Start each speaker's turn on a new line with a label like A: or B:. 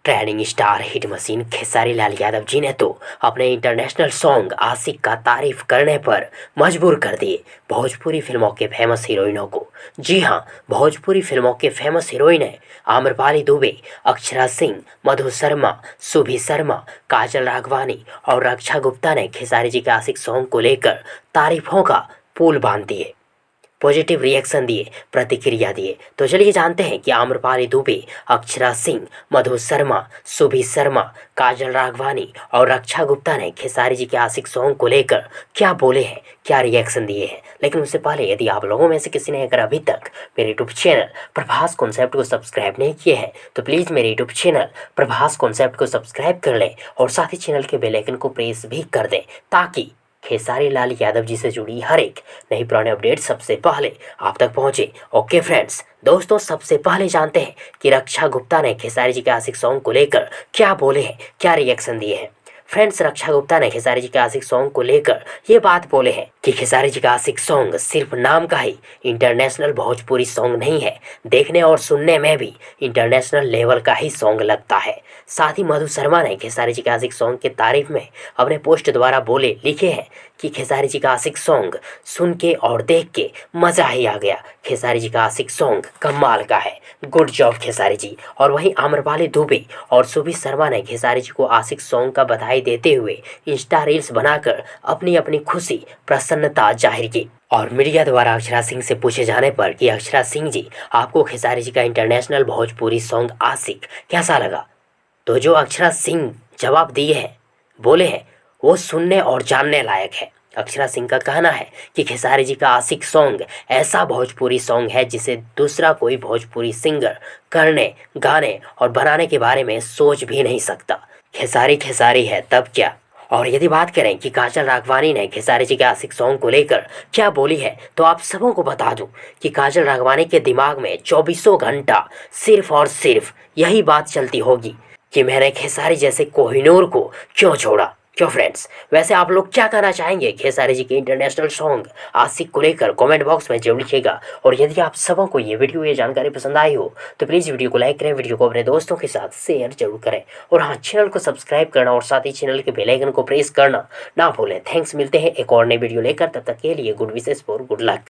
A: Trending star hit machine Khesari Lal Yadav ji ने तो अपने इंटरनेशनल सॉन्ग आशिक का तारीफ करने पर मजबूर कर दिए भोजपुरी फिल्मों के फेमस हीरोइनों को। जी हाँ, भोजपुरी फिल्मों के फेमस हीरोइन हैं आम्रपाली दुबे, अक्षरा सिंह, मधु शर्मा, सुभी शर्मा, काजल राघवानी और रक्षा गुप्ता ने खेसारी जी के आशिक सॉन्ग को लेकर तारीफों का पुल बांध दिए, पॉजिटिव रिएक्शन दिए, प्रतिक्रिया दिए। तो चलिए जानते हैं कि आम्रपाली दुबे, अक्षरा सिंह, मधु शर्मा, सुभी शर्मा, काजल राघवानी और रक्षा गुप्ता ने खेसारी जी के आशिक सॉन्ग को लेकर क्या बोले हैं, क्या रिएक्शन दिए हैं। लेकिन उससे पहले यदि आप लोगों में से किसी ने अगर अभी तक मेरे यूट्यूब चैनल प्रभास कॉन्सेप्ट को सब्सक्राइब नहीं किए हैं तो प्लीज़ मेरे यूट्यूब चैनल प्रभास कॉन्सेप्ट को सब्सक्राइब कर लें और साथ ही चैनल के बेल आइकन को प्रेस भी कर दें ताकि खेसारी लाल यादव जी से जुड़ी हर एक नई पुराने अपडेट सबसे पहले आप तक पहुंचे। ओके फ्रेंड्स, दोस्तों सबसे पहले जानते हैं कि रक्षा गुप्ता ने खेसारी जी के आशिक सॉन्ग को लेकर क्या बोले हैं, क्या रिएक्शन दिए हैं। फ्रेंड्स, रक्षा गुप्ता ने खेसारी जी के आशिक सॉन्ग को लेकर ये बात बोले हैं कि खेसारी जी का आशिक सॉन्ग सिर्फ नाम का ही इंटरनेशनल भोजपुरी सॉन्ग नहीं है, देखने और सुनने में भी इंटरनेशनल लेवल का ही सॉन्ग लगता है। साथ ही मधु शर्मा ने खेसारी जी के आशिक सॉन्ग के तारीफ में अपने पोस्ट द्वारा बोले लिखे हैं कि खेसारी जी का आशिक सॉन्ग सुन के और देख के मज़ा ही आ गया। खेसारी जी का आशिक सॉन्ग कमाल का है, गुड जॉब खेसारी जी। और वहीं आम्रपाली दुबे और सुभी शर्मा ने खेसारी जी को आशिक सॉन्ग का बधाई देते हुए इंस्टा रील्स बनाकर अपनी अपनी खुशी प्रसन्नता जाहिर की। और मीडिया द्वारा अक्षरा सिंह से पूछे जाने पर कि अक्षरा सिंह जी, आपको खेसारी जी का इंटरनेशनल भोजपुरी सॉन्ग आशिक कैसा लगा, तो जो अक्षरा सिंह जवाब दिए हैं, बोले हैं, वो सुनने और जानने लायक है। अक्षरा सिंह का कहना है कि खेसारी जी का आशिक सॉन्ग ऐसा भोजपुरी सॉन्ग है जिसे दूसरा कोई भोजपुरी सिंगर करने, गाने और बनाने के बारे में सोच भी नहीं सकता। खेसारी खेसारी है तब क्या। और यदि बात करें कि काजल राघवानी ने खेसारी जी के आशिक सॉन्ग को लेकर क्या बोली है, तो आप सबों को बता दूं कि काजल राघवानी के दिमाग में 24 घंटा सिर्फ और सिर्फ यही बात चलती होगी कि मैंने खेसारी जैसे कोहिनूर को क्यों छोड़ा। क्यों फ्रेंड्स, वैसे आप लोग क्या कहना चाहेंगे खेसारी जी के इंटरनेशनल सॉन्ग आशिक को लेकर कमेंट बॉक्स में जरूर लिखिएगा। और यदि आप सबों को ये वीडियो, ये जानकारी पसंद आई हो तो प्लीज़ वीडियो को लाइक करें, वीडियो को अपने दोस्तों के साथ शेयर जरूर करें और हाँ, चैनल को सब्सक्राइब करना और साथ ही चैनल के बेल आइकन को प्रेस करना ना भूलें। थैंक्स, मिलते हैं एक और नई वीडियो लेकर, तब तक के लिए good wishes for good luck.